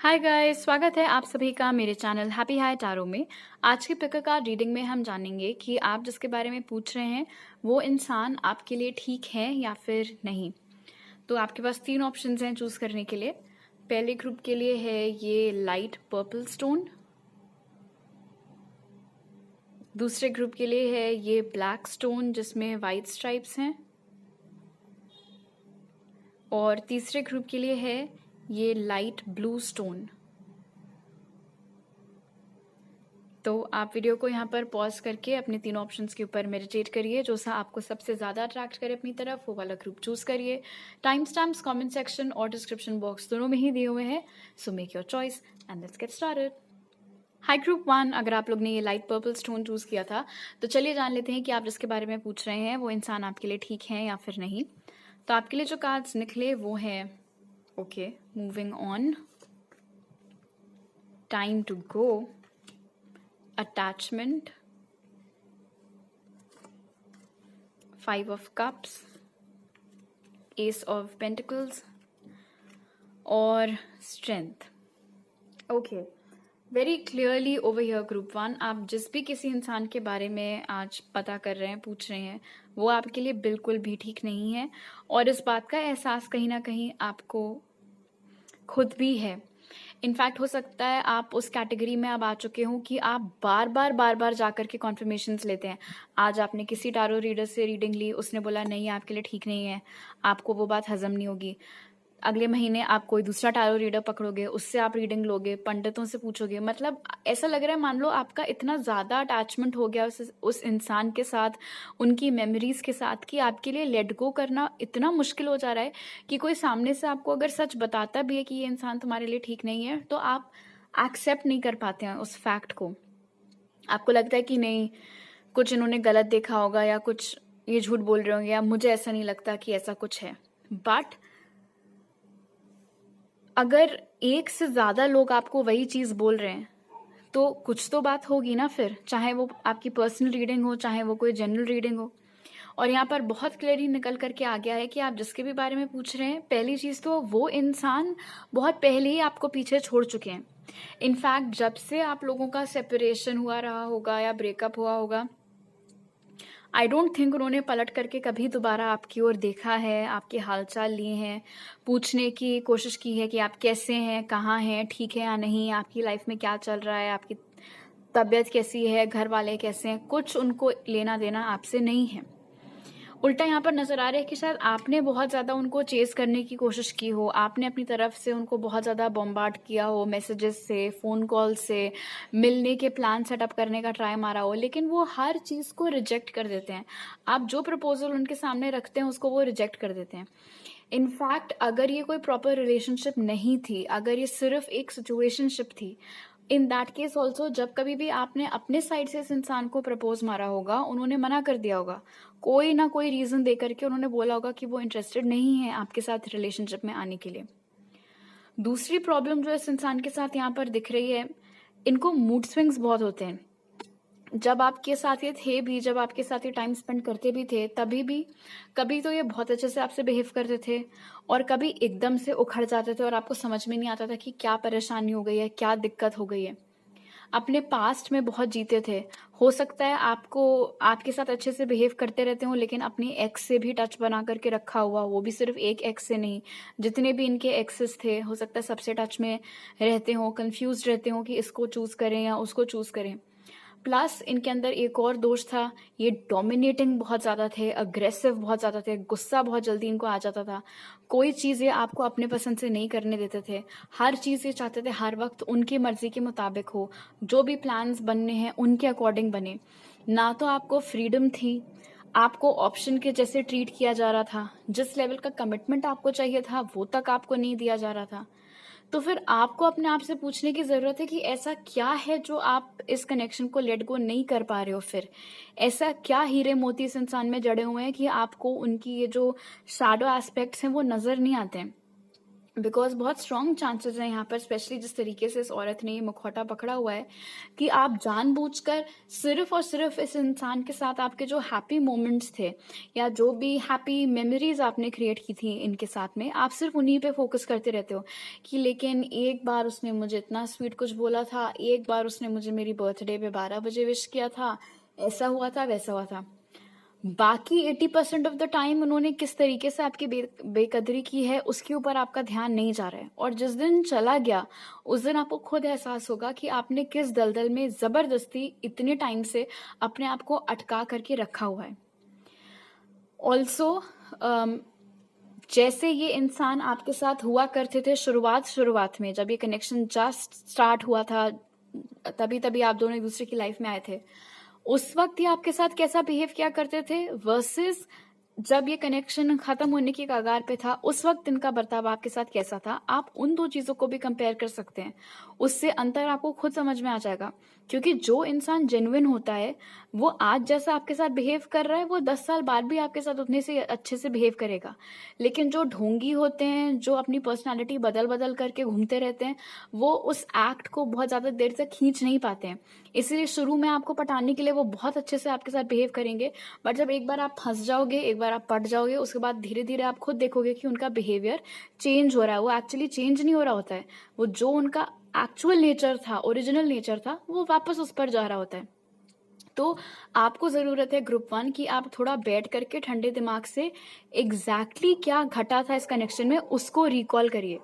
Hi guys, स्वागत है आप सभी का मेरे चैनल हैप्पी हाई टैरो में। आज की पिक कार्ड रीडिंग में हम जानेंगे कि आप जिसके बारे में पूछ रहे हैं वो इंसान आपके लिए ठीक है या फिर नहीं। तो आपके पास तीन ऑप्शंस हैं चूज करने के लिए। पहले ग्रुप के लिए है ये लाइट पर्पल स्टोन, दूसरे ग्रुप के लिए है ये ब्लैक स्टोन जिसमें वाइट स्ट्राइप्स हैं, और तीसरे ग्रुप के लिए है ये लाइट ब्लू स्टोन। तो आप वीडियो को यहाँ पर पॉज करके अपने तीनों ऑप्शंस के ऊपर मेडिटेट करिए। जो सा आपको सबसे ज़्यादा अट्रैक्ट करे अपनी तरफ वो वाला ग्रुप चूज करिए। टाइम स्टैम्प्स कमेंट सेक्शन और डिस्क्रिप्शन बॉक्स दोनों में ही दिए हुए हैं, so make your choice and let's get started. High group 1, अगर आप लोग ने ये लाइट पर्पल स्टोन चूज किया था तो चलिए जान लेते हैं कि आप जिसके बारे में पूछ रहे हैं वो इंसान आपके लिए ठीक है या फिर नहीं। तो आपके लिए जो कार्ड्स निकले वो है okay, moving on, time to go, attachment, 5 of cups, ace of pentacles और strength। Okay, very clearly over here group 1, आप जिस भी किसी इंसान के बारे में आज पता कर रहे हैं, पूछ रहे हैं, वो आपके लिए बिल्कुल भी ठीक नहीं है। और इस बात का एहसास कहीं ना कहीं आपको खुद भी है। इनफैक्ट हो सकता है आप उस कैटेगरी में अब आ चुके हो कि आप बार बार जाकर के कॉन्फर्मेशंस लेते हैं। आज आपने किसी टारो रीडर से रीडिंग ली, उसने बोला नहीं आपके लिए ठीक नहीं है, आपको वो बात हजम नहीं होगी। अगले महीने आप कोई दूसरा टारो रीडर पकड़ोगे, उससे आप रीडिंग लोगे, पंडितों से पूछोगे। मतलब ऐसा लग रहा है मान लो आपका इतना ज़्यादा अटैचमेंट हो गया उस इंसान के साथ, उनकी मेमोरीज के साथ, कि आपके लिए लेट गो करना इतना मुश्किल हो जा रहा है कि कोई सामने से आपको अगर सच बताता भी है कि ये इंसान तुम्हारे लिए ठीक नहीं है तो आप एक्सेप्ट नहीं कर पाते हैं उस फैक्ट को। आपको लगता है कि नहीं, कुछ इन्होंने गलत देखा होगा या कुछ ये झूठ बोल रहे होंगे, या मुझे ऐसा नहीं लगता कि ऐसा कुछ है। बट अगर एक से ज़्यादा लोग आपको वही चीज़ बोल रहे हैं तो कुछ तो बात होगी ना फिर, चाहे वो आपकी पर्सनल रीडिंग हो चाहे वो कोई जनरल रीडिंग हो। और यहाँ पर बहुत क्लियरली निकल करके आ गया है कि आप जिसके भी बारे में पूछ रहे हैं, पहली चीज़ तो वो इंसान बहुत पहले ही आपको पीछे छोड़ चुके हैं। इनफैक्ट जब से आप लोगों का सेपरेशन हुआ रहा होगा या ब्रेकअप हुआ होगा, आई डोंट थिंक उन्होंने पलट करके कभी दोबारा आपकी ओर देखा है, आपके हालचाल लिए हैं, पूछने की कोशिश की है कि आप कैसे हैं, कहाँ हैं, ठीक है या नहीं, आपकी लाइफ में क्या चल रहा है, आपकी तबीयत कैसी है, घर वाले कैसे हैं। कुछ उनको लेना देना आपसे नहीं है। उल्टा यहाँ पर नजर आ रहा है कि शायद आपने बहुत ज़्यादा उनको चेस करने की कोशिश की हो, आपने अपनी तरफ से उनको बहुत ज़्यादा बॉम्बार्ड किया हो, मैसेजेस से, फ़ोन कॉल से, मिलने के प्लान सेटअप करने का ट्राई मारा हो, लेकिन वो हर चीज़ को रिजेक्ट कर देते हैं। आप जो प्रपोजल उनके सामने रखते हैं उसको वो रिजेक्ट कर देते हैं। इनफैक्ट अगर ये कोई प्रॉपर रिलेशनशिप नहीं थी, अगर ये सिर्फ एक सिचुएशनशिप थी, इन दैट केस ऑल्सो जब कभी भी आपने अपने साइड से इस इंसान को प्रपोज मारा होगा, उन्होंने मना कर दिया होगा, कोई ना कोई रीजन दे करके उन्होंने बोला होगा कि वो इंटरेस्टेड नहीं है आपके साथ रिलेशनशिप में आने के लिए। दूसरी प्रॉब्लम जो इस इंसान के साथ यहाँ पर दिख रही है, इनको मूड स्विंग्स बहुत होते हैं। जब आपके साथ ये थे भी, जब आपके साथ ये टाइम स्पेंड करते भी थे, तभी भी कभी तो ये बहुत अच्छे से आपसे बिहेव करते थे और कभी एकदम से उखड़ जाते थे और आपको समझ में नहीं आता था कि क्या परेशानी हो गई है, क्या दिक्कत हो गई है। अपने पास्ट में बहुत जीते थे। हो सकता है आपको आपके साथ अच्छे से बिहेव करते रहते हो, लेकिन अपनी एक्स से भी टच बना करके रखा हुआ, वो भी सिर्फ एक एक्स से नहीं, जितने भी इनके एक्सेस थे हो सकता है सबसे टच में रहते हो, कंफ्यूज रहते हो कि इसको चूज करें या उसको चूज करें। प्लस इनके अंदर एक और दोष था, ये डोमिनेटिंग बहुत ज़्यादा थे, अग्रेसिव बहुत ज़्यादा थे, गुस्सा बहुत जल्दी इनको आ जाता था, कोई चीज़ ये आपको अपने पसंद से नहीं करने देते थे, हर चीज़ ये चाहते थे हर वक्त उनकी मर्जी के मुताबिक हो, जो भी प्लान्स बनने हैं उनके अकॉर्डिंग बने। ना तो आपको फ्रीडम थी, आपको ऑप्शन के जैसे ट्रीट किया जा रहा था, जिस लेवल का कमिटमेंट आपको चाहिए था वो तक आपको नहीं दिया जा रहा था। तो फिर आपको अपने आप से पूछने की ज़रूरत है कि ऐसा क्या है जो आप इस कनेक्शन को लेट गो नहीं कर पा रहे हो। फिर ऐसा क्या हीरे मोती इस इंसान में जड़े हुए हैं कि आपको उनकी ये जो शैडो एस्पेक्ट्स हैं वो नज़र नहीं आते हैं। बिकॉज बहुत स्ट्रॉन्ग चांसेस हैं यहाँ पर, स्पेशली जिस तरीके से इस औरत ने ये मुखौटा पकड़ा हुआ है कि आप जानबूझकर सिर्फ और सिर्फ इस इंसान के साथ आपके जो हैप्पी मोमेंट्स थे या जो भी हैप्पी मेमोरीज आपने क्रिएट की थी इनके साथ में, आप सिर्फ उन्हीं पे फोकस करते रहते हो कि लेकिन एक बार उसने मुझे इतना स्वीट कुछ बोला था, एक बार उसने मुझे मेरी बर्थडे पे 12 बजे विश किया था, ऐसा हुआ था वैसा हुआ था। बाकी 80% ऑफ द टाइम उन्होंने किस तरीके से आपकी बेकदरी की है उसके ऊपर आपका ध्यान नहीं जा रहा है। और जिस दिन चला गया उस दिन आपको खुद एहसास होगा कि आपने किस दलदल में जबरदस्ती इतने टाइम से अपने आप को अटका करके रखा हुआ है। ऑल्सो जैसे ये इंसान आपके साथ हुआ करते थे शुरुआत में, जब ये कनेक्शन जस्ट स्टार्ट हुआ था, तभी आप दोनों एक दूसरे की लाइफ में आए थे, उस वक्त ये आपके साथ कैसा बिहेव किया करते थे वर्सेस जब ये कनेक्शन खत्म होने की कगार पे था उस वक्त इनका बर्ताव आपके साथ कैसा था। आप उन दो चीजों को भी कंपेयर कर सकते हैं, उससे अंतर आपको खुद समझ में आ जाएगा। क्योंकि जो इंसान जेन्युइन होता है वो आज जैसा आपके साथ बिहेव कर रहा है वो 10 साल बाद भी आपके साथ उतने से अच्छे से बिहेव करेगा। लेकिन जो ढोंगी होते हैं, जो अपनी पर्सनालिटी बदल बदल करके घूमते रहते हैं, वो उस एक्ट को बहुत ज्यादा देर तक खींच नहीं पाते हैं। इसलिए शुरू में आपको पटाने के लिए वो बहुत अच्छे से आपके साथ बिहेव करेंगे, बट जब एक बार आप फंस जाओगे, एक बार आप पट जाओगे, उसके बाद धीरे धीरे आप खुद देखोगे कि उनका बिहेवियर चेंज हो रहा है। वो एक्चुअली चेंज नहीं हो रहा होता है, वो जो उनका एक्चुअल नेचर था, ओरिजिनल नेचर था, वो वापस उस पर जा रहा होता है। तो आपको जरूरत है ग्रुप 1 की आप थोड़ा बैठ करके ठंडे दिमाग से एग्जैक्टली क्या घटा था इस कनेक्शन में उसको रिकॉल करिए।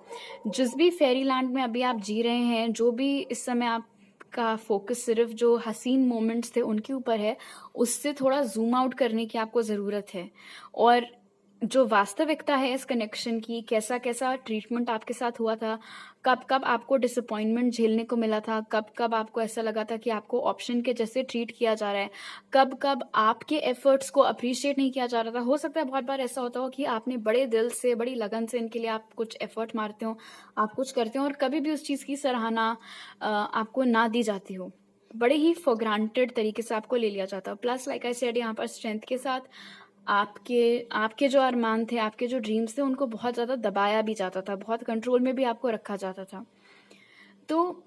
जिस भी फेरी लैंड में अभी आप जी रहे हैं, जो भी इस समय आपका फोकस सिर्फ जो हसीन मोमेंट्स थे उनके ऊपर है, उससे थोड़ा जूम आउट करने की आपको ज़रूरत है। और जो वास्तविकता है इस कनेक्शन की, कैसा कैसा ट्रीटमेंट आपके साथ हुआ था, कब कब आपको डिसअपॉइंटमेंट झेलने को मिला था, कब कब आपको ऐसा लगा था कि आपको ऑप्शन के जैसे ट्रीट किया जा रहा है, कब कब आपके एफर्ट्स को अप्रिशिएट नहीं किया जा रहा था। हो सकता है बहुत बार ऐसा होता हो कि आपने बड़े दिल से, बड़ी लगन से इनके लिए आप कुछ एफर्ट मारते हो, आप कुछ करते हो और कभी भी उस चीज़ की सराहना आपको ना दी जाती हो, बड़े ही फॉर ग्रांटेड तरीके से आपको ले लिया जाता हो। प्लस लाइक आई सेड, यहाँ पर स्ट्रेंथ के साथ आपके आपके जो अरमान थे, आपके जो ड्रीम्स थे, उनको बहुत ज़्यादा दबाया भी जाता था, बहुत कंट्रोल में भी आपको रखा जाता था। तो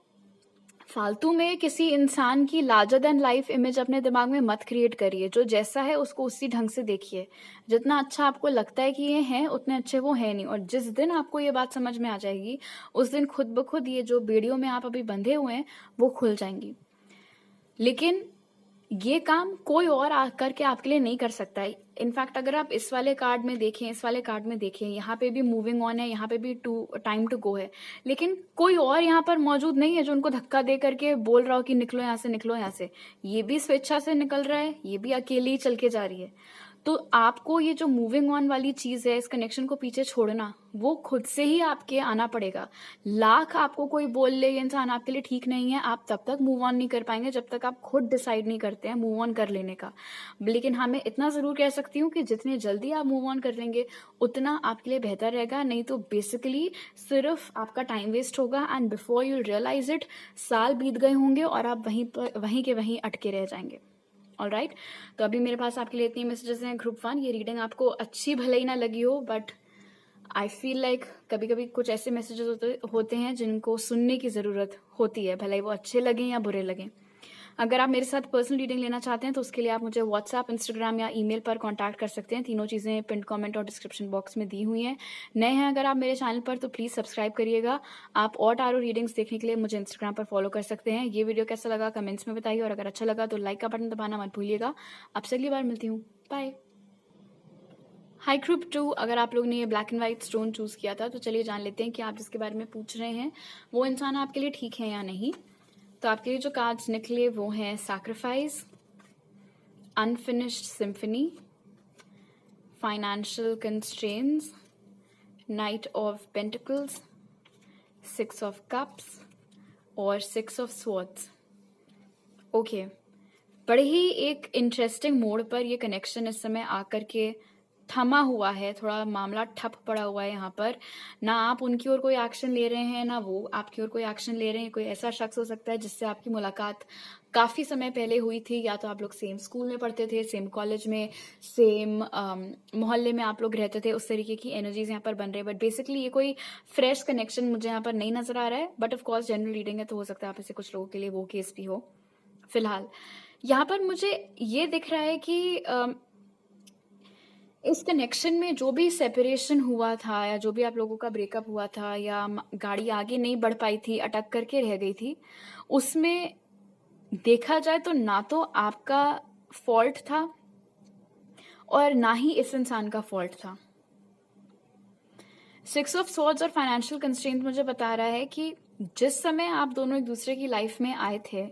फालतू में किसी इंसान की लार्जर देन लाइफ इमेज अपने दिमाग में मत क्रिएट करिए। जो जैसा है उसको उसी ढंग से देखिए। जितना अच्छा आपको लगता है कि ये हैं, उतने अच्छे वो है नहीं। और जिस दिन आपको ये बात समझ में आ जाएगी उस दिन खुद ब खुद ये जो बेड़ियों में आप अभी बंधे हुए हैं वो खुल जाएंगी। लेकिन ये काम कोई और आकर के आपके लिए नहीं कर सकता है। इनफैक्ट अगर आप इस वाले कार्ड में देखें, इस वाले कार्ड में देखें, यहाँ पे भी मूविंग ऑन है, यहाँ पे भी टाइम टू गो है, लेकिन कोई और यहाँ पर मौजूद नहीं है जो उनको धक्का दे करके बोल रहा हो कि निकलो यहाँ से, निकलो यहाँ से। ये भी स्वेच्छा से निकल रहा है, ये भी अकेले ही चल के जा रही है। तो आपको ये जो मूविंग ऑन वाली चीज है, इस कनेक्शन को पीछे छोड़ना, वो खुद से ही आपके आना पड़ेगा। लाख आपको कोई बोल ले ये इंसान आपके लिए ठीक नहीं है, आप तब तक मूव ऑन नहीं कर पाएंगे जब तक आप खुद डिसाइड नहीं करते हैं मूव ऑन कर लेने का। लेकिन हाँ, मैं इतना जरूर कह सकती हूँ कि जितने जल्दी आप मूव ऑन कर लेंगे उतना आपके लिए बेहतर रहेगा। नहीं तो बेसिकली सिर्फ आपका टाइम वेस्ट होगा and before you realise it साल बीत गए होंगे और आप वहीं के वहीं अटके रह जाएंगे। ऑलराइट, तो अभी मेरे पास आपके लिए इतनी मैसेजेस हैं ग्रुप 1। ये रीडिंग आपको अच्छी भले ही ना लगी हो, बट आई फील लाइक कभी कभी कुछ ऐसे मैसेजेस होते हैं जिनको सुनने की ज़रूरत होती है, भले ही वो अच्छे लगें या बुरे लगें। अगर आप मेरे साथ पर्सनल रीडिंग लेना चाहते हैं तो उसके लिए आप मुझे व्हाट्सएप, इंस्टाग्राम या ईमेल पर कांटेक्ट कर सकते हैं। तीनों चीज़ें पिन कमेंट और डिस्क्रिप्शन बॉक्स में दी हुई हैं। नए हैं अगर आप मेरे चैनल पर तो प्लीज़ सब्सक्राइब करिएगा। आप और टारो रीडिंग्स देखने के लिए मुझे इंस्टाग्राम पर फॉलो कर सकते हैं। ये वीडियो कैसा लगा कमेंट्स में बताइए, और अगर अच्छा लगा तो लाइक का बटन दबाना मत भूलिएगा। आपसे अगली बार मिलती हूँ, बाय। हाई ग्रुप 2, अगर आप लोग ने ये black and white stone choose किया था तो चलिए जान लेते हैं कि आप जिसके बारे में पूछ रहे हैं वो इंसान आपके लिए ठीक है या नहीं। तो आपके लिए जो कार्ड्स निकले वो हैं sacrifice, unfinished symphony, financial constraints, night of pentacles, 6 of cups और 6 ऑफ स्वॉर्ड्स। ओके, बड़े ही एक इंटरेस्टिंग मोड पर ये कनेक्शन इस समय आकर के थमा हुआ है, थोड़ा मामला ठप पड़ा हुआ है यहाँ पर। ना आप उनकी ओर कोई एक्शन ले रहे हैं, ना वो आपकी ओर कोई एक्शन ले रहे हैं। कोई ऐसा शख्स हो सकता है जिससे आपकी मुलाकात काफ़ी समय पहले हुई थी, या तो आप लोग सेम स्कूल में पढ़ते थे, सेम कॉलेज में, सेम मोहल्ले में आप लोग रहते थे। उस तरीके की एनर्जीज यहाँ पर बन रही है। बट बेसिकली ये कोई फ्रेश कनेक्शन मुझे यहाँ पर नहीं नजर आ रहा है। But of course general reading है, तो हो सकता है आप ऐसे कुछ लोगों के लिए वो केस भी हो। फिलहाल यहाँ पर मुझे ये दिख रहा है कि इस कनेक्शन में जो भी सेपरेशन हुआ था, या जो भी आप लोगों का ब्रेकअप हुआ था, या गाड़ी आगे नहीं बढ़ पाई थी, अटक करके रह गई थी, उसमें देखा जाए तो ना तो आपका फॉल्ट था और ना ही इस इंसान का फॉल्ट था। 6 ऑफ स्वॉर्ड्स और फाइनेंशियल कंस्ट्रेंट मुझे बता रहा है कि जिस समय आप दोनों एक दूसरे की लाइफ में आए थे,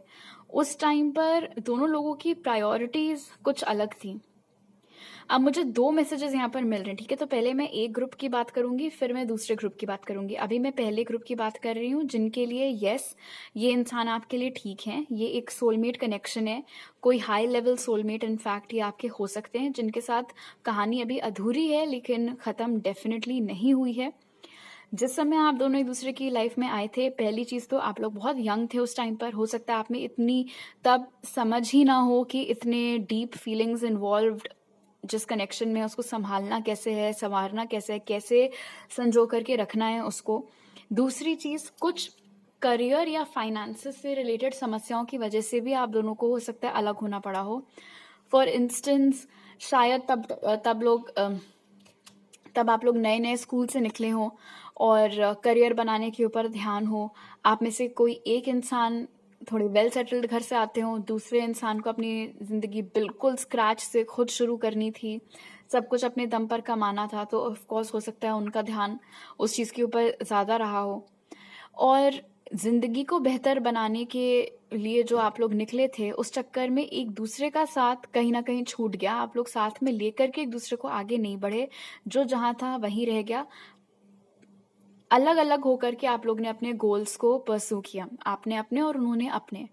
उस टाइम पर दोनों लोगों की प्रायोरिटीज कुछ अलग थी। अब मुझे 2 मैसेजेस यहाँ पर मिल रहे हैं, ठीक है? तो पहले मैं एक ग्रुप की बात करूंगी, फिर मैं दूसरे ग्रुप की बात करूंगी। अभी मैं पहले ग्रुप की बात कर रही हूँ, जिनके लिए यस, ये इंसान आपके लिए ठीक है। ये एक सोलमेट कनेक्शन है, कोई हाई लेवल सोलमेट इनफैक्ट ये आपके हो सकते हैं, जिनके साथ कहानी अभी अधूरी है लेकिन ख़त्म डेफिनेटली नहीं हुई है। जिस समय आप दोनों एक दूसरे की लाइफ में आए थे, पहली चीज़ तो आप लोग बहुत यंग थे उस टाइम पर। हो सकता है आप में इतनी तब समझ ही ना हो कि इतने डीप फीलिंग्स इन्वॉल्व्ड जिस कनेक्शन में उसको संभालना कैसे है, संवारना कैसे है, कैसे संजो करके रखना है उसको। दूसरी चीज़, कुछ करियर या फाइनेंसेस से रिलेटेड समस्याओं की वजह से भी आप दोनों को हो सकता है अलग होना पड़ा हो। फॉर इंस्टेंस, शायद तब आप लोग नए नए स्कूल से निकले हों और करियर बनाने के ऊपर ध्यान हो। आप में से कोई एक इंसान थोड़े वेल सेटल्ड घर से आते हो, दूसरे इंसान को अपनी ज़िंदगी बिल्कुल स्क्रैच से खुद शुरू करनी थी, सब कुछ अपने दम पर कमाना था, तो ऑफ कोर्स हो सकता है उनका ध्यान उस चीज़ के ऊपर ज़्यादा रहा हो। और ज़िंदगी को बेहतर बनाने के लिए जो आप लोग निकले थे, उस चक्कर में एक दूसरे का साथ कहीं ना कहीं छूट गया। आप लोग साथ में लेकर के एक दूसरे को आगे नहीं बढ़े, जो जहाँ था वहीं रह गया। अलग अलग होकर के आप लोग ने अपने गोल्स को परस्यू किया, आपने अपने और उन्होंने अपने।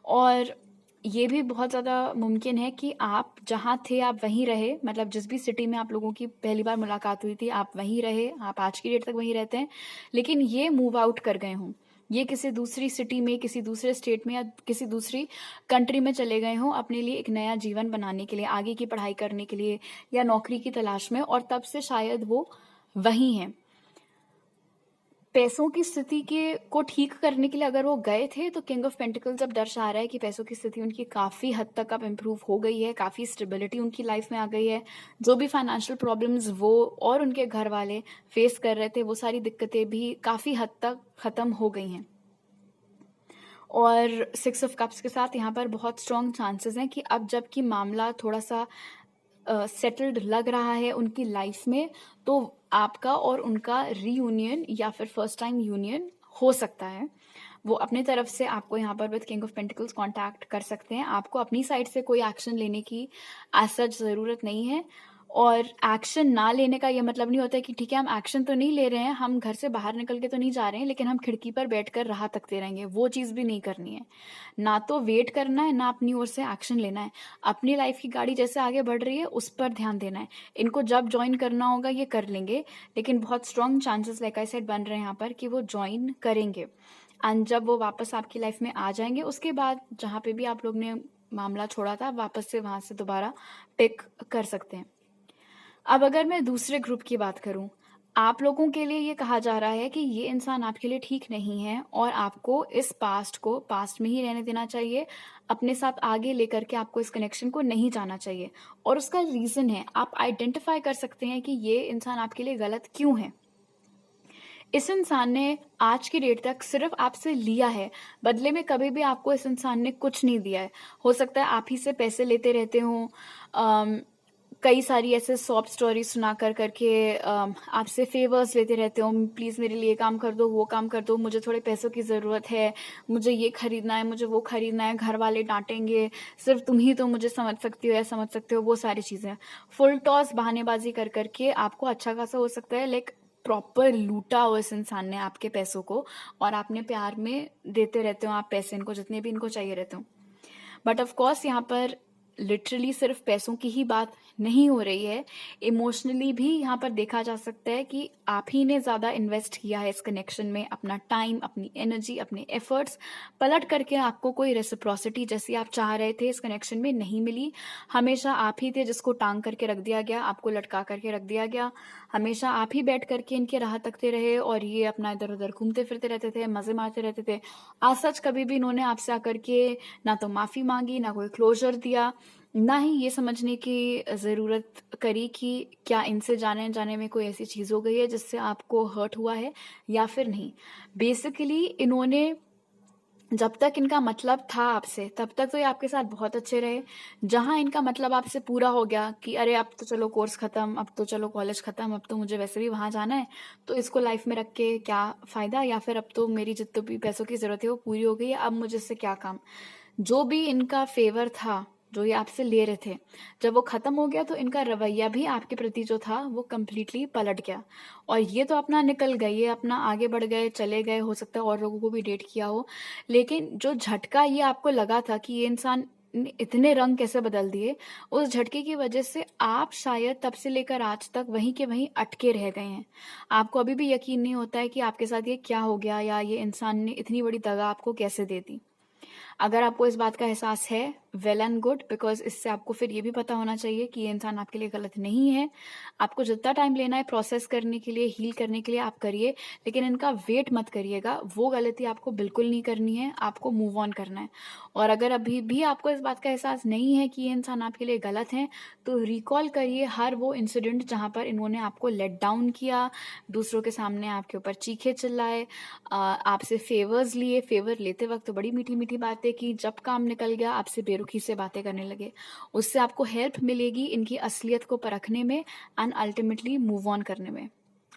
और ये भी बहुत ज़्यादा मुमकिन है कि आप जहाँ थे आप वहीं रहे, मतलब जिस भी सिटी में आप लोगों की पहली बार मुलाकात हुई थी आप वहीं रहे, आप आज की डेट तक वहीं रहते हैं, लेकिन ये मूव आउट कर गए हों, ये किसी दूसरी सिटी में, किसी दूसरे स्टेट में, या किसी दूसरी कंट्री में चले गए हों अपने लिए एक नया जीवन बनाने के लिए, आगे की पढ़ाई करने के लिए, या नौकरी की तलाश में, और तब से शायद वो वहीं हैं। पैसों की स्थिति के को ठीक करने के लिए अगर वो गए थे, तो किंग ऑफ पेंटिकल्स अब दर्शा रहा है कि पैसों की स्थिति उनकी काफ़ी हद तक अब इम्प्रूव हो गई है, काफ़ी स्टेबिलिटी उनकी लाइफ में आ गई है। जो भी फाइनेंशियल प्रॉब्लम्स वो और उनके घर वाले फेस कर रहे थे, वो सारी दिक्कतें भी काफ़ी हद तक ख़त्म हो गई हैं। और 6 ऑफ कप्स के साथ यहाँ पर बहुत स्ट्रॉन्ग चांसेस हैं कि अब जबकि मामला थोड़ा सा सेटल्ड लग रहा है उनकी लाइफ में, तो आपका और उनका रीयूनियन या फिर फर्स्ट टाइम यूनियन हो सकता है। वो अपने तरफ से आपको यहाँ पर with king of pentacles contact कर सकते हैं। आपको अपनी साइड से कोई एक्शन लेने की एज सच ज़रूरत नहीं है। और एक्शन ना लेने का ये मतलब नहीं होता है कि ठीक है हम एक्शन तो नहीं ले रहे हैं, हम घर से बाहर निकल के तो नहीं जा रहे हैं, लेकिन हम खिड़की पर बैठकर राह तकते रहेंगे, वो चीज़ भी नहीं करनी है। ना तो वेट करना है, ना अपनी ओर से एक्शन लेना है। अपनी लाइफ की गाड़ी जैसे आगे बढ़ रही है उस पर ध्यान देना है। इनको जब ज्वाइन करना होगा ये कर लेंगे, लेकिन बहुत strong chances like I said बन रहे हैं यहाँ पर कि वो ज्वाइन करेंगे। एंड जब वो वापस आपकी लाइफ में आ जाएंगे, उसके बाद जहाँ पे भी आप लोग ने मामला छोड़ा था, वापस से वहाँ से दोबारा पिक कर सकते हैं। अब अगर मैं दूसरे ग्रुप की बात करूं, आप लोगों के लिए ये कहा जा रहा है कि ये इंसान आपके लिए ठीक नहीं है और आपको इस पास्ट को पास्ट में ही रहने देना चाहिए, अपने साथ आगे लेकर के आपको इस कनेक्शन को नहीं जाना चाहिए। और उसका रीज़न है, आप आइडेंटिफाई कर सकते हैं कि ये इंसान आपके लिए गलत क्यों है। इस इंसान ने आज की डेट तक सिर्फ आपसे लिया है, बदले में कभी भी आपको इस इंसान ने कुछ नहीं दिया है। हो सकता है आप ही से पैसे लेते रहते हों, कई सारी ऐसे सॉफ्ट स्टोरी सुना कर करके आपसे फेवर्स लेते रहते हो, प्लीज़ मेरे लिए काम कर दो, वो काम कर दो, मुझे थोड़े पैसों की ज़रूरत है, मुझे ये खरीदना है, मुझे वो खरीदना है, घर वाले डांटेंगे, सिर्फ तुम ही तो मुझे समझ सकती हो या समझ सकते हो, वो सारी चीज़ें फुल टॉस बहानेबाजी कर करके आपको अच्छा खासा हो सकता है लाइक प्रॉपर लूटा हो इस इंसान ने आपके पैसों को, और आपने प्यार में देते रहते हो आप पैसे इनको जितने भी इनको चाहिए रहते हो। बट ऑफ कोर्स यहाँ पर लिटरली सिर्फ पैसों की ही बात नहीं हो रही है, इमोशनली भी यहाँ पर देखा जा सकता है कि आप ही ने ज़्यादा इन्वेस्ट किया है इस कनेक्शन में, अपना टाइम, अपनी एनर्जी, अपने एफर्ट्स, पलट करके आपको कोई रेसिप्रोसिटी जैसी आप चाह रहे थे इस कनेक्शन में नहीं मिली। हमेशा आप ही थे जिसको टांग करके रख दिया गया, आपको लटका करके रख दिया गया, हमेशा आप ही बैठ करके इनकी राह तकते रहे और ये अपना इधर उधर घूमते फिरते रहते थे, मज़े मारते रहते थे। आज सच कभी भी इन्होंने आपसे आकर के ना तो माफ़ी मांगी, ना कोई क्लोजर दिया, ना ही ये समझने की ज़रूरत करी कि क्या इनसे जाने जाने में कोई ऐसी चीज़ हो गई है जिससे आपको हर्ट हुआ है या फिर नहीं। बेसिकली इन्होंने, जब तक इनका मतलब था आपसे तब तक तो ये आपके साथ बहुत अच्छे रहे। जहाँ इनका मतलब आपसे पूरा हो गया कि अरे अब तो चलो कोर्स ख़त्म, अब तो चलो कॉलेज ख़त्म, अब तो मुझे वैसे भी वहाँ जाना है, तो इसको लाइफ में रख के क्या फ़ायदा, या फिर अब तो मेरी जितने भी पैसों की ज़रूरत है वो पूरी हो गई है, अब मुझे इससे क्या काम। जो भी इनका फेवर था, जो ये आपसे ले रहे थे, जब वो ख़त्म हो गया तो इनका रवैया भी आपके प्रति जो था वो कम्प्लीटली पलट गया। और ये तो अपना निकल गए, ये अपना आगे बढ़ गए, चले गए, हो सकता है और लोगों को भी डेट किया हो, लेकिन जो झटका ये आपको लगा था कि ये इंसान ने इतने रंग कैसे बदल दिए, उस झटके की वजह से आप शायद तब से लेकर आज तक वहीं के वहीं अटके रह गए हैं। आपको अभी भी यकीन नहीं होता है कि आपके साथ ये क्या हो गया, या ये इंसान ने इतनी बड़ी दगा आपको कैसे दे दी। अगर आपको इस बात का एहसास है, वेल एंड गुड, बिकॉज इससे आपको फिर ये भी पता होना चाहिए कि ये इंसान आपके लिए गलत नहीं है। आपको जितना टाइम लेना है प्रोसेस करने के लिए, हील करने के लिए आप करिए, लेकिन इनका वेट मत करिएगा। वो गलती आपको बिल्कुल नहीं करनी है, आपको मूव ऑन करना है। और अगर अभी भी आपको इस बात का एहसास नहीं है कि ये इंसान आपके लिए गलत है, तो रिकॉल करिए हर वो इंसिडेंट जहाँ पर इन्होंने आपको लेट डाउन किया, दूसरों के सामने आपके ऊपर चीखे चिल्लाए, आपसे फेवर्स लिए, फेवर लेते वक्त तो बड़ी मीठी मीठी बातें की, जब काम निकल गया आपसे बेरुखी से बातें करने लगे। उससे आपको हेल्प मिलेगी इनकी असलियत को परखने में एंड अल्टीमेटली मूव ऑन करने में।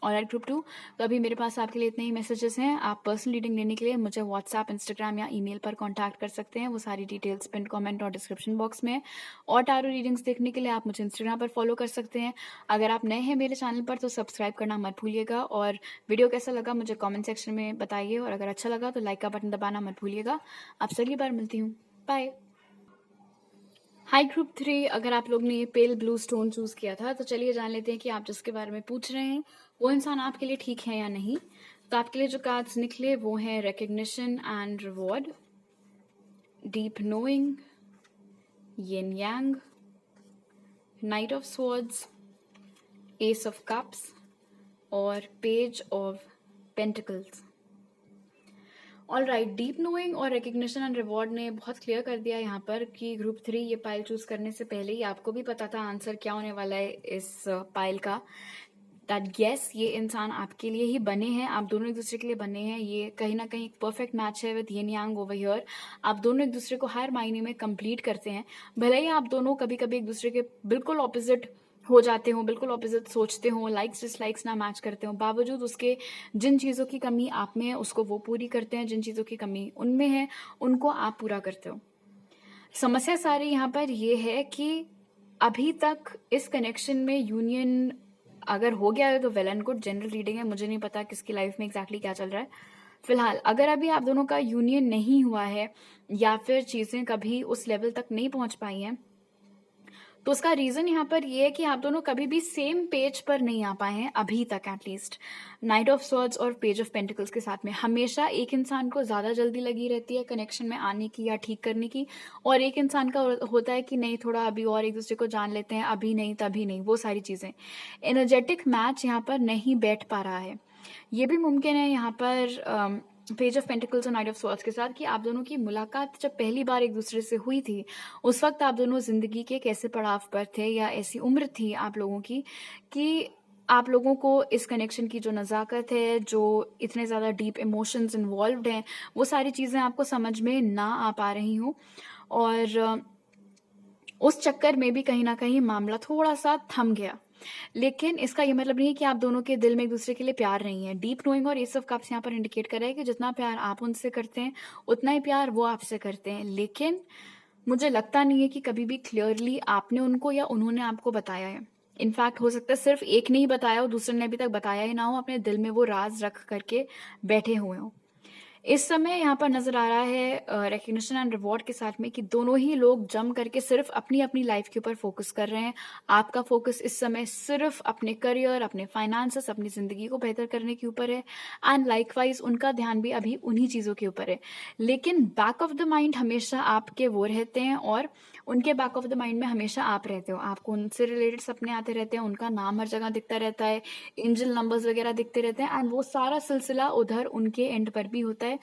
और ग्रुप 2, तो अभी मेरे पास आपके लिए इतने ही मैसेजेस हैं। आप पर्सनल रीडिंग लेने के लिए मुझे व्हाट्सएप, इंस्टाग्राम या ईमेल पर कांटेक्ट कर सकते हैं। वो सारी डिटेल्स पिन कमेंट और डिस्क्रिप्शन बॉक्स में है। और टारो रीडिंग्स देखने के लिए आप मुझे इंस्टाग्राम पर फॉलो कर सकते हैं। अगर आप नए हैं मेरे चैनल पर तो सब्सक्राइब करना मत भूलिएगा। और वीडियो कैसा लगा मुझे कमेंट सेक्शन में बताइए, और अगर अच्छा लगा तो लाइक का बटन दबाना मत भूलिएगा। आपसे अगली बार मिलती हूँ। बाय। हाय ग्रुप 3, अगर आप लोग ने ये पेल ब्लू स्टोन चूज किया था तो चलिए जान लेते हैं कि आप जिसके बारे में पूछ रहे हैं वो इंसान आपके लिए ठीक है या नहीं। तो आपके लिए जो कार्ड्स निकले वो हैं recognition and reward, deep knowing, yin yang, knight of swords, ace of cups और page of pentacles. All right, deep knowing और रिकग्निशन एंड रिवॉर्ड ने बहुत क्लियर कर दिया यहाँ पर कि ग्रुप 3 ये पाइल चूज करने से पहले ही आपको भी पता था आंसर क्या होने वाला है इस पाइल का। दैट यस, ये इंसान आपके लिए ही बने हैं, आप दोनों एक दूसरे के लिए बने हैं। ये कहीं ना कहीं एक परफेक्ट मैच है with yin Yang over here. आप दोनों एक दूसरे को हर मायने में कंप्लीट करते हैं। भले ही आप दोनों कभी कभी एक दूसरे के बिल्कुल ऑपोजिट हो जाते हो, बिल्कुल ऑपोजिट सोचते हो, लाइक्स डिसलाइक्स ना मैच करते हो, बावजूद उसके जिन चीज़ों की कमी आप में है उसको वो पूरी करते हैं, जिन चीज़ों की कमी उनमें है उनको आप पूरा करते हो। समस्या सारी यहाँ पर ये है कि अभी तक इस कनेक्शन में यूनियन अगर हो गया है तो well and good, general reading है, मुझे नहीं पता किसकी लाइफ में एग्जैक्टली क्या चल रहा है फिलहाल। अगर अभी आप दोनों का यूनियन नहीं हुआ है या फिर चीज़ें कभी उस लेवल तक नहीं पहुंच पाई हैं, तो उसका रीजन यहाँ पर ये है कि आप दोनों कभी भी सेम पेज पर नहीं आ पाए हैं अभी तक, एटलीस्ट नाइट ऑफ स्वॉर्ड्स और पेज ऑफ पेंटिकल्स के साथ में। हमेशा एक इंसान को ज़्यादा जल्दी लगी रहती है कनेक्शन में आने की या ठीक करने की, और एक इंसान का होता है कि नहीं थोड़ा अभी और एक दूसरे को जान लेते हैं, अभी नहीं तभी नहीं, वो सारी चीज़ें। एनर्जेटिक मैच यहाँ पर नहीं बैठ पा रहा है। ये भी मुमकिन है यहाँ पर पेज ऑफ पेंटिकल्स और नाइट ऑफ स्वॉर्ड्स के साथ कि आप दोनों की मुलाकात जब पहली बार एक दूसरे से हुई थी उस वक्त आप दोनों जिंदगी के कैसे पड़ाव पर थे, या ऐसी उम्र थी आप लोगों की कि आप लोगों को इस कनेक्शन की जो नज़ाकत है, जो इतने ज़्यादा डीप इमोशंस इन्वॉल्व्ड हैं, वो सारी चीज़ें आपको समझ में ना आ पा रही हों। और उस चक्कर में भी कहीं ना कहीं मामला थोड़ा सा थम गया। लेकिन इसका ये मतलब नहीं है कि आप दोनों के दिल में एक दूसरे के लिए प्यार नहीं है। डीप नोइंग और एस ऑफ कप्स यहाँ पर इंडिकेट कर रहा है कि जितना प्यार आप उनसे करते हैं उतना ही प्यार वो आपसे करते हैं, लेकिन मुझे लगता नहीं है कि कभी भी क्लियरली आपने उनको या उन्होंने आपको बताया है। इनफैक्ट हो सकता है सिर्फ एक ने ही बताया हो, दूसरे ने अभी तक बताया ही ना हो, अपने दिल में वो राज रख करके बैठे हुए हो। इस समय यहाँ पर नज़र आ रहा है रिकग्निशन एंड रिवॉर्ड के साथ में कि दोनों ही लोग जम करके सिर्फ अपनी अपनी लाइफ के ऊपर फोकस कर रहे हैं। आपका फोकस इस समय सिर्फ अपने करियर, अपने फाइनेंसेस, अपनी ज़िंदगी को बेहतर करने के ऊपर है एंड लाइकवाइज उनका ध्यान भी अभी उन्हीं चीज़ों के ऊपर है। लेकिन बैक ऑफ द माइंड हमेशा आपके वो रहते हैं और उनके बैक ऑफ द माइंड में हमेशा आप रहते हो। आपको उनसे रिलेटेड सपने आते रहते हैं, उनका नाम हर जगह दिखता रहता है, एंजल नंबर्स वगैरह दिखते रहते हैं एंड वो सारा सिलसिला उधर उनके एंड पर भी होता है।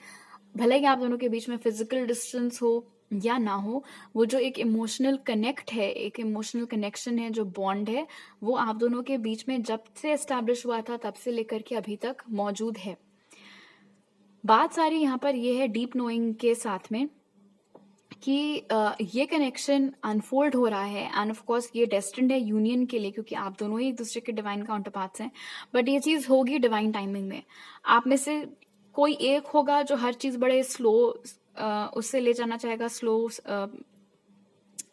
भले ही आप दोनों के बीच में फिजिकल डिस्टेंस हो या ना हो, वो जो एक इमोशनल कनेक्ट है, एक इमोशनल कनेक्शन है, जो बॉन्ड है, वो आप दोनों के बीच में जब से एस्टैब्लिश हुआ था तब से लेकर के अभी तक मौजूद है। बात सारी यहाँ पर ये है डीप नोइंग के साथ में कि ये कनेक्शन अनफोल्ड हो रहा है एंड ऑफ कोर्स ये डेस्टिन्ड है यूनियन के लिए, क्योंकि आप दोनों ही एक दूसरे के डिवाइन काउंटर पार्ट्स हैं। बट ये चीज़ होगी डिवाइन टाइमिंग में। आप में से कोई एक होगा जो हर चीज़ बड़े स्लो उससे ले जाना चाहेगा, स्लो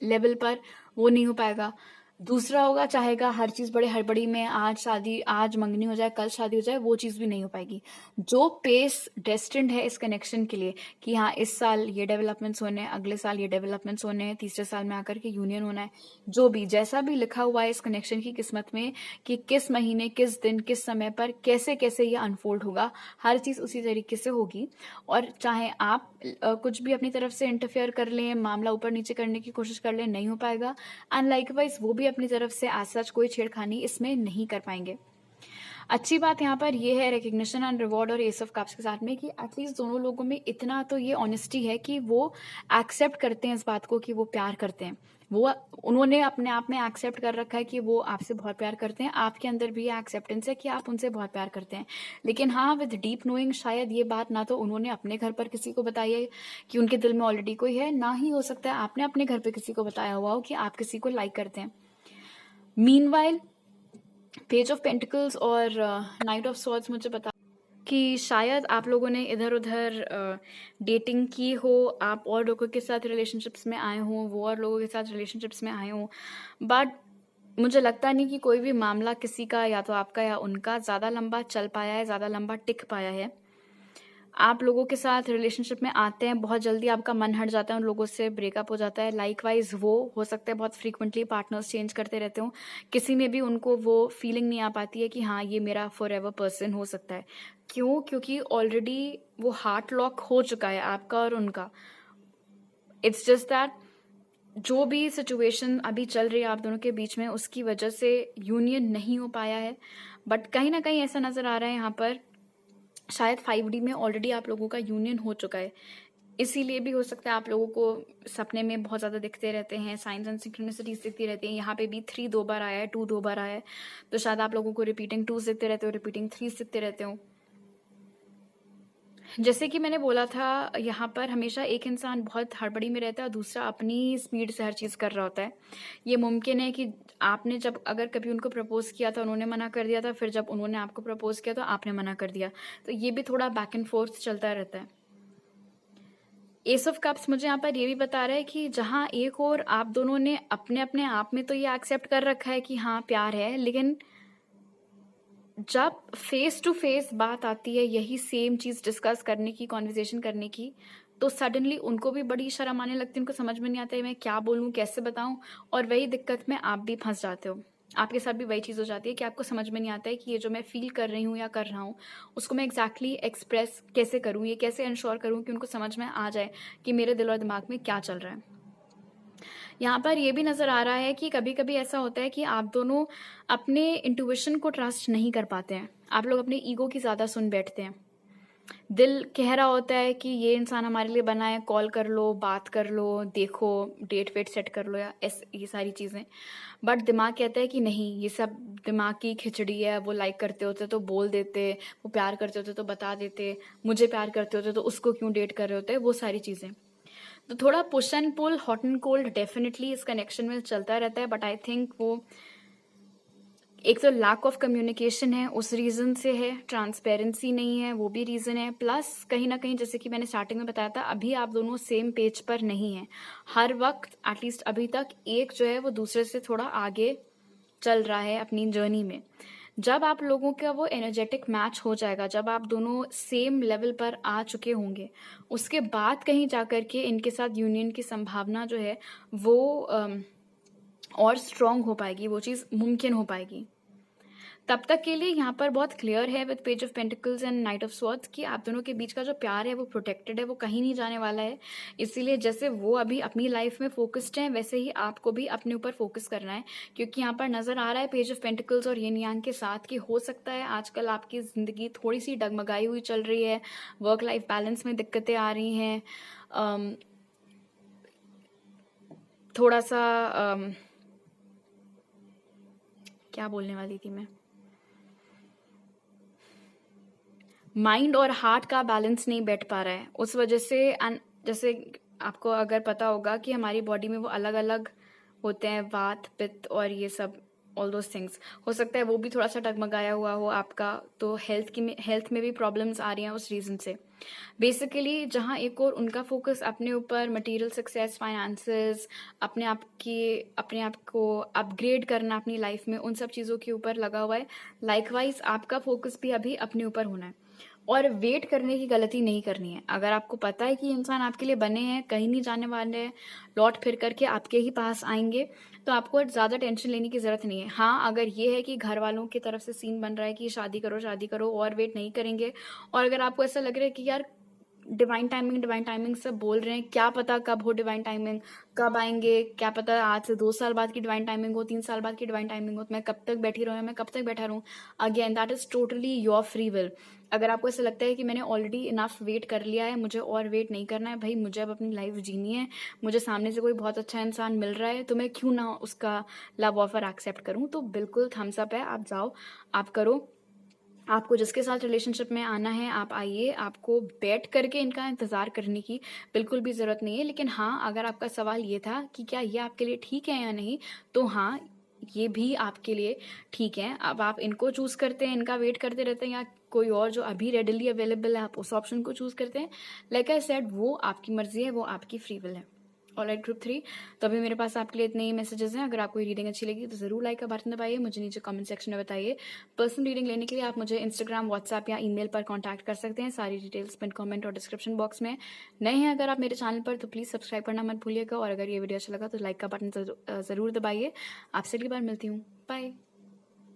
लेवल पर, वो नहीं हो पाएगा। दूसरा होगा चाहेगा हर चीज़ बड़े हड़बड़ी में, आज शादी, आज मंगनी हो जाए, कल शादी हो जाए, वो चीज़ भी नहीं हो पाएगी। जो पेस डेस्टिन्ड है इस कनेक्शन के लिए कि हाँ इस साल ये डेवलपमेंट्स होने हैं, अगले साल ये डेवलपमेंट्स होने हैं, तीसरे साल में आकर के यूनियन होना है, जो भी जैसा भी लिखा हुआ है इस कनेक्शन की किस्मत में कि किस महीने, किस दिन, किस समय पर कैसे कैसे ये अनफोल्ड होगा, हर चीज़ उसी तरीके से होगी। और चाहे आप कुछ भी अपनी तरफ से इंटरफेयर कर लें, मामला ऊपर नीचे करने की कोशिश कर लें, नहीं हो पाएगा एंड लाइकवाइज वो भी अपनी तरफ से एज सच कोई छेड़खानी इसमें नहीं कर पाएंगे। अच्छी बात यहाँ पर ये है रिकग्निशन एंड रिवॉर्ड और एस ऑफ कप्स के साथ में कि एटलीस्ट दोनों लोगों में इतना तो ये ऑनेस्टी है कि वो एक्सेप्ट करते हैं इस बात को कि वो प्यार करते हैं। वो उन्होंने अपने आप में एक्सेप्ट कर रखा है कि वो आपसे बहुत प्यार करते हैं, आपके अंदर भी ये एक्सेप्टेंस है कि आप उनसे बहुत प्यार करते हैं। लेकिन हाँ, विद डीप नोइंग शायद ये बात ना तो उन्होंने अपने घर पर किसी को बताई है कि उनके दिल में ऑलरेडी कोई है, ना ही हो सकता है आपने अपने घर पर किसी को बताया हुआ हो कि आप किसी को लाइक करते हैं। मीनवाइल पेज ऑफ पेंटिकल्स और नाइट ऑफ सॉर्ड्स मुझे बता कि शायद आप लोगों ने इधर उधर डेटिंग की हो, आप और लोगों के साथ रिलेशनशिप्स में आए हों, वो और लोगों के साथ रिलेशनशिप्स में आए हों, बट मुझे लगता नहीं कि कोई भी मामला किसी का, या तो आपका या उनका, ज़्यादा लंबा चल पाया है, ज़्यादा लंबा टिक पाया है। आप लोगों के साथ रिलेशनशिप में आते हैं, बहुत जल्दी आपका मन हट जाता है, उन लोगों से ब्रेकअप हो जाता है। लाइकवाइज वो हो सकता है बहुत फ्रीक्वेंटली पार्टनर्स चेंज करते रहते हो, किसी में भी उनको वो फीलिंग नहीं आ पाती है कि हाँ ये मेरा फॉर एवर पर्सन हो सकता है। क्यों? क्योंकि ऑलरेडी वो हार्ट लॉक हो चुका है आपका और उनका। इट्स जस्ट दैट जो भी सिचुएशन अभी चल रही है आप दोनों के बीच में, उसकी वजह से यूनियन नहीं हो पाया है। बट कहीं ना कहीं ऐसा नज़र आ रहा है यहाँ पर शायद 5D में ऑलरेडी आप लोगों का यूनियन हो चुका है। इसीलिए भी हो सकता है आप लोगों को सपने में बहुत ज़्यादा दिखते रहते हैं, साइंस एंड सिंक्रोनिसिटीज दिखती रहती हैं। यहाँ पे भी 3 2 बार आया है, 2 2 बार आया है, तो शायद आप लोगों को रिपीटिंग 2 दिखते रहते हो, रिपीटिंग 3 दिखते रहते हो। जैसे कि मैंने बोला था, यहाँ पर हमेशा एक इंसान बहुत हड़बड़ी में रहता है और दूसरा अपनी स्पीड से हर चीज़ कर रहा होता है। ये मुमकिन है कि आपने जब अगर कभी उनको प्रपोज किया था, उन्होंने मना कर दिया था, फिर जब उन्होंने आपको प्रपोज किया तो आपने मना कर दिया, तो ये भी थोड़ा बैक एंड फोर्थ चलता रहता है। एस ऑफ कप्स मुझे यहाँ पर ये भी बता रहा है कि जहाँ एक और आप दोनों ने अपने अपने आप में तो ये एक्सेप्ट कर रखा है कि हाँ प्यार है, लेकिन जब फेस टू फेस बात आती है यही सेम चीज़ डिस्कस करने की, कॉन्वर्जेशन करने की, तो सडनली उनको भी बड़ी शर्म आने लगती है, उनको समझ में नहीं आता है मैं क्या बोलूँ, कैसे बताऊँ, और वही दिक्कत में आप भी फंस जाते हो। आपके साथ भी वही चीज़ हो जाती है कि आपको समझ में नहीं आता है कि ये जो मैं फील कर रही हूँ या कर रहा हूँ उसको मैं एग्जैक्टली एक्सप्रेस कैसे करूँ, ये कैसे इंश्योर करूँ कि उनको समझ में आ जाए कि मेरे दिल और दिमाग में क्या चल रहा है। यहाँ पर ये भी नज़र आ रहा है कि कभी कभी ऐसा होता है कि आप दोनों अपने इंट्यूशन को ट्रस्ट नहीं कर पाते हैं, आप लोग अपने ईगो की ज़्यादा सुन बैठते हैं। दिल कह रहा होता है कि ये इंसान हमारे लिए बना है, कॉल कर लो, बात कर लो, देखो, डेट वेट सेट कर लो, या ये सारी चीज़ें। बट दिमाग कहता है कि नहीं, ये सब दिमाग की खिचड़ी है, वो लाइक करते होते तो बोल देते, वो प्यार करते होते तो बता देते, मुझे प्यार करते होते तो उसको क्यों डेट कर रहे होते, वो सारी चीज़ें। तो थोड़ा push and pull, hot and cold definitely इस कनेक्शन में चलता रहता है। बट आई थिंक वो एक तो लैक ऑफ कम्युनिकेशन है, उस रीज़न से है, ट्रांसपेरेंसी नहीं है, वो भी रीज़न है, प्लस कहीं ना कहीं जैसे कि मैंने स्टार्टिंग में बताया था, अभी आप दोनों सेम पेज पर नहीं हैं। हर वक्त एटलीस्ट अभी तक एक जो है वो दूसरे से थोड़ा आगे चल रहा है अपनी जर्नी में, जब आप लोगों का वो एनर्जेटिक मैच हो जाएगा, जब आप दोनों सेम लेवल पर आ चुके होंगे, उसके बाद कहीं जा कर के इनके साथ यूनियन की संभावना जो है वो और स्ट्रॉन्ग हो पाएगी, वो चीज़ मुमकिन हो पाएगी। तब तक के लिए यहाँ पर बहुत क्लियर है with page of pentacles and night of swords कि आप दोनों के बीच का जो प्यार है वो प्रोटेक्टेड है, वो कहीं नहीं जाने वाला है। इसीलिए जैसे वो अभी अपनी लाइफ में फोकस्ड हैं, वैसे ही आपको भी अपने ऊपर फोकस करना है, क्योंकि यहाँ पर नजर आ रहा है पेज ऑफ पेंटिकल्स और यिन यांग के साथ कि हो सकता है आजकल आपकी जिंदगी थोड़ी सी डगमगाई हुई चल रही है, वर्क लाइफ बैलेंस में दिक्कतें आ रही हैं, थोड़ा सा क्या बोलने वाली थी मैं, माइंड और हार्ट का बैलेंस नहीं बैठ पा रहा है उस वजह से। जैसे आपको अगर पता होगा कि हमारी बॉडी में वो अलग अलग होते हैं, वात पित्त और ये सब, ऑल दोज थिंग्स, हो सकता है वो भी थोड़ा सा डगमगाया हुआ हो आपका, तो हेल्थ में भी प्रॉब्लम्स आ रही हैं उस रीज़न से। बेसिकली जहाँ एक और उनका फोकस अपने ऊपर मटेरियल सक्सेस, फाइनेंसेस, अपने आप को अपग्रेड करना अपनी लाइफ में, उन सब चीज़ों के ऊपर लगा हुआ है। लाइकवाइज आपका फोकस भी अभी अपने ऊपर होना है और वेट करने की गलती नहीं करनी है। अगर आपको पता है कि इंसान आपके लिए बने हैं, कहीं नहीं जाने वाले हैं, लौट फिर करके आपके ही पास आएंगे, तो आपको ज़्यादा टेंशन लेने की ज़रूरत नहीं है। हाँ, अगर ये है कि घर वालों की तरफ से सीन बन रहा है कि शादी करो और वेट नहीं करेंगे, और अगर आपको ऐसा लग रहा है कि यार डिवाइन टाइमिंग सब बोल रहे हैं, क्या पता कब हो डिवाइन टाइमिंग, कब आएंगे, क्या पता आज से 2 साल बाद की डिवाइन टाइमिंग हो, 3 साल बाद की डिवाइन टाइमिंग हो, तो मैं कब तक बैठी रहूँ, मैं कब तक बैठा रहूँ। Again that is totally your free will. अगर आपको ऐसा लगता है कि मैंने ऑलरेडी इनफ वेट कर लिया है, मुझे और वेट नहीं करना है, भाई मुझे अब अपनी लाइफ जीनी है, मुझे सामने से कोई बहुत अच्छा इंसान मिल रहा है, तो मैं क्यों ना उसका लव ऑफर एक्सेप्ट करूँ। तो बिल्कुल थम्स अप है, आप जाओ, आप करो। आपको जिसके साथ रिलेशनशिप में आना है आप आइए, आपको बैठ करके इनका इंतज़ार करने की बिल्कुल भी ज़रूरत नहीं है। लेकिन हाँ, अगर आपका सवाल ये था कि क्या ये आपके लिए ठीक है या नहीं, तो हाँ, ये भी आपके लिए ठीक है। अब आप इनको चूज़ करते हैं, इनका वेट करते रहते हैं, या कोई और जो अभी रेडिली अवेलेबल है आप उस ऑप्शन को चूज़ करते हैं, लाइक आई सेड वो आपकी मर्जी है, वो आपकी फ्री विल है। ऑलराइट ग्रुप 3, तो अभी मेरे पास आपके लिए इतने ही मैसेजेस हैं। अगर आपको ये रीडिंग अच्छी लगी तो ज़रूर लाइक का बटन दबाइए, मुझे नीचे कमेंट सेक्शन में बताइए। पर्सनल रीडिंग लेने के लिए आप मुझे इंस्टाग्राम, व्हाट्सएप या ईमेल पर कांटेक्ट कर सकते हैं। सारी डिटेल्स पिन कमेंट और डिस्क्रिप्शन बॉक्स में। नए हैं अगर आप मेरे चैनल पर तो प्लीज़ सब्सक्राइब करना मत भूलिएगा, और अगर ये वीडियो अच्छा लगा तो लाइक का बटन ज़रूर दबाइए। आपसे अगली बार मिलती हूँ, बाय।